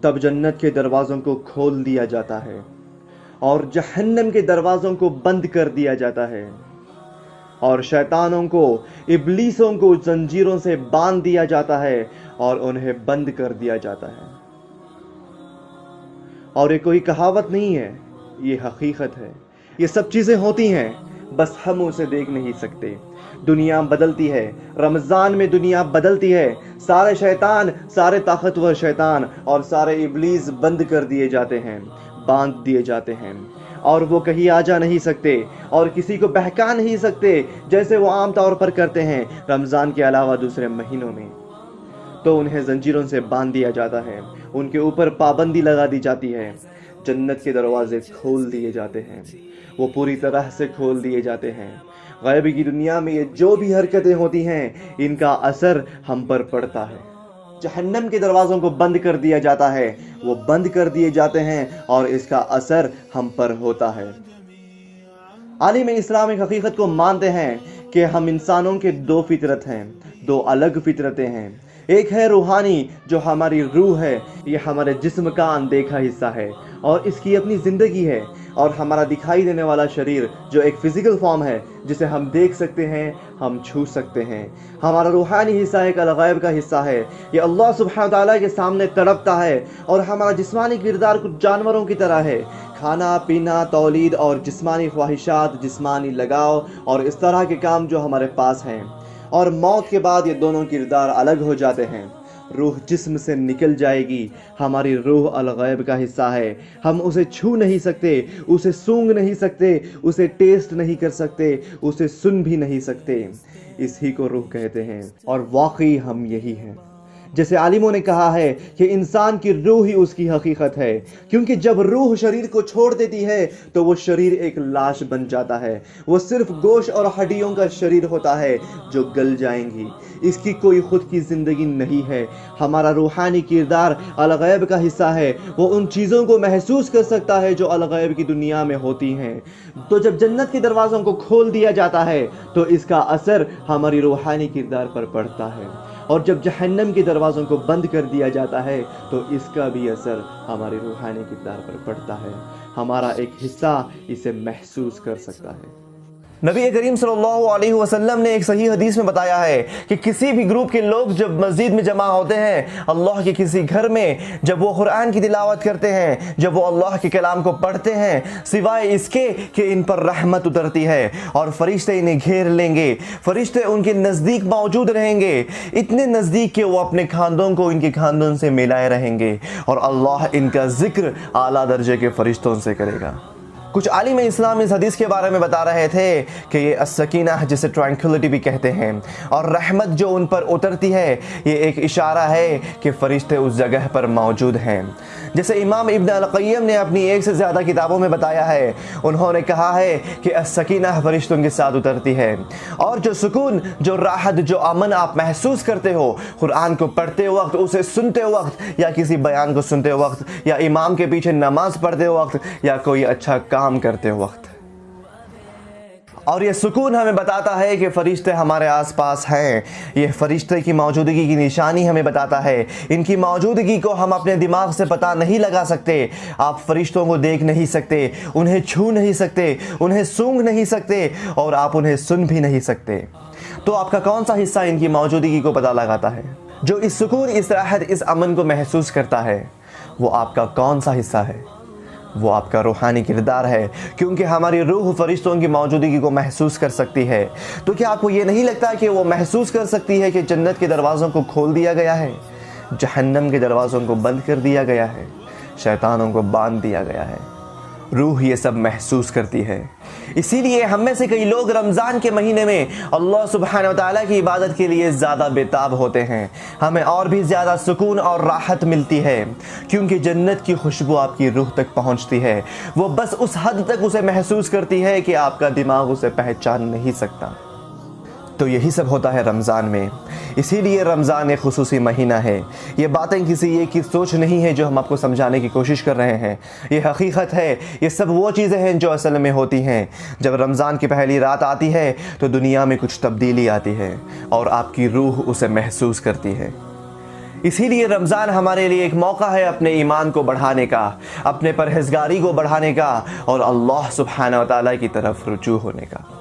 तब जन्नत के दरवाज़ों को खोल दिया जाता है और जहन्नम के दरवाज़ों को बंद कर दिया जाता है, और शैतानों को, इब्लीसों को जंजीरों से बांध दिया जाता है और उन्हें बंद कर दिया जाता है। और ये कोई कहावत नहीं है, ये हकीकत है। ये सब चीज़ें होती हैं, बस हम उसे देख नहीं सकते। दुनिया बदलती है, रमज़ान में दुनिया बदलती है। सारे शैतान, सारे ताकतवर शैतान और सारे इब्लीस बंद कर दिए जाते हैं, बांध दिए जाते हैं, और वो कहीं आ जा नहीं सकते और किसी को बहका नहीं सकते जैसे वो आम तौर पर करते हैं रमज़ान के अलावा दूसरे महीनों में। तो उन्हें जंजीरों से बांध दिया जाता है, उनके ऊपर पाबंदी लगा दी जाती है। जन्नत के दरवाजे खोल दिए जाते हैं, वो पूरी तरह से खोल दिए जाते हैं। गैब की दुनिया में ये जो भी हरकतें होती हैं, इनका असर हम पर पड़ता है। जहन्नम के दरवाज़ों को बंद कर दिया जाता है, वो बंद कर दिए जाते हैं और इसका असर हम पर होता है। आलिम इस्लाम एक हकीकत को मानते हैं कि हम इंसानों के दो फितरत हैं, दो अलग फितरतें हैं। एक है रूहानी, जो हमारी रूह है, ये हमारे जिस्म का अनदेखा हिस्सा है और इसकी अपनी ज़िंदगी है, और हमारा दिखाई देने वाला शरीर जो एक फ़िज़िकल फॉर्म है, जिसे हम देख सकते हैं, हम छू सकते हैं। हमारा रूहानी हिस्सा एक अलगैब का हिस्सा है, ये अल्लाह सुब्हानहू व तआला के सामने तड़पता है। और हमारा जिस्मानी किरदार कुछ जानवरों की तरह है, खाना पीना, तौलीद और जिस्मानी ख्वाहिशात, जिस्मानी लगाव और इस तरह के काम जो हमारे पास हैं। और मौत के बाद ये दोनों किरदार अलग हो जाते हैं, रूह जिस्म से निकल जाएगी। हमारी रूह अलगैब का हिस्सा है, हम उसे छू नहीं सकते, उसे सूंघ नहीं सकते, उसे टेस्ट नहीं कर सकते, उसे सुन भी नहीं सकते। इसी को रूह कहते हैं, और वाकई हम यही हैं। जैसे आलिमों ने कहा है कि इंसान की रूह ही उसकी हकीकत है, क्योंकि जब रूह शरीर को छोड़ देती है तो वो शरीर एक लाश बन जाता है। वो सिर्फ गोश्त और हड्डियों का शरीर होता है जो गल जाएंगी, इसकी कोई खुद की ज़िंदगी नहीं है। हमारा रूहानी किरदार अलगैब का हिस्सा है, वो उन चीज़ों को महसूस कर सकता है जो अलगैब की दुनिया में होती हैं। तो जब जन्नत के दरवाज़ों को खोल दिया जाता है तो इसका असर हमारी रूहानी किरदार पर पड़ता है, और जब जहन्नम के दरवाज़ों को बंद कर दिया जाता है तो इसका भी असर हमारे रूहानी किरदार पर पड़ता है। हमारा एक हिस्सा इसे महसूस कर सकता है। नबी करीम सल्लल्लाहु अलैहि वसल्लम ने एक सही हदीस में बताया है कि किसी भी ग्रुप के लोग जब मस्जिद में जमा होते हैं, अल्लाह के किसी घर में, जब वो कुरान की तिलावत करते हैं, जब वो अल्लाह के कलाम को पढ़ते हैं, सिवाय इसके कि इन पर रहमत उतरती है और फरिश्ते इन्हें घेर लेंगे, फरिश्ते उनके नज़दीक मौजूद रहेंगे, इतने नज़दीक कि वो अपने खानों को इनके खानों से मिलाए रहेंगे, और अल्लाह इनका ज़िक्र आला दर्जे के फरिश्तों से करेगा। कुछ आलिम इस्लाम इस हदीस के बारे में बता रहे थे कि ये अस्सकीना, जिसे ट्रैंक्विलिटी भी कहते हैं, और रहमत जो उन पर उतरती है, ये एक इशारा है कि फ़रिश्ते उस जगह पर मौजूद हैं। जैसे इमाम इब्न अल-क़य्यम ने अपनी एक से ज़्यादा किताबों में बताया है, उन्होंने कहा है कि अस्सकीना फ़रिश्तों के साथ उतरती है, और जो सुकून, जो राहत, जो अमन आप महसूस करते हो कुरान को पढ़ते वक्त, उसे सुनते वक्त, या किसी बयान को सुनते वक्त, या इमाम के पीछे नमाज़ पढ़ते वक्त, या कोई अच्छा काम करते वक्त, और ये सुकून हमें बताता है कि फरिश्ते हमारे आसपास हैं। ये फरिश्ते की मौजूदगी की निशानी हमें बताता है। इनकी मौजूदगी को हम अपने दिमाग से पता नहीं लगा सकते। आप फरिश्तों को देख नहीं सकते, उन्हें छू नहीं सकते, उन्हें सूंघ नहीं सकते, और आप उन्हें सुन भी नहीं सकते। तो आपका कौन सा हिस्सा इनकी मौजूदगी को पता लगाता है? जो इस सुकून, इस राहत, इस अमन को महसूस करता है, वो आपका कौन सा हिस्सा है? वो आपका रूहानी किरदार है, क्योंकि हमारी रूह फरिश्तों की मौजूदगी को महसूस कर सकती है। तो क्या आपको ये नहीं लगता कि वो महसूस कर सकती है कि जन्नत के दरवाज़ों को खोल दिया गया है, जहन्नम के दरवाज़ों को बंद कर दिया गया है, शैतानों को बांध दिया गया है? रूह ये सब महसूस करती है। इसीलिए हम में से कई लोग रमज़ान के महीने में अल्लाह सुब्हानहू व तआला की इबादत के लिए ज़्यादा बेताब होते हैं। हमें और भी ज़्यादा सुकून और राहत मिलती है, क्योंकि जन्नत की खुशबू आपकी रूह तक पहुंचती है। वो बस उस हद तक उसे महसूस करती है कि आपका दिमाग उसे पहचान नहीं सकता। तो यही सब होता है रमज़ान में। इसीलिए रमज़ान एक खुसूसी महीना है। ये बातें किसी एक की सोच नहीं है जो हम आपको समझाने की कोशिश कर रहे हैं, ये हकीकत है। ये सब वो चीज़ें हैं जो असल में होती हैं। जब रमज़ान की पहली रात आती है तो दुनिया में कुछ तब्दीली आती है और आपकी रूह उसे महसूस करती है। اسی لیے رمضان ہمارے لیے ایک موقع ہے اپنے ایمان کو بڑھانے کا، اپنے پرہیزگاری کو بڑھانے کا، اور اللہ سبحانہ و تعالیٰ کی طرف رجوع ہونے کا۔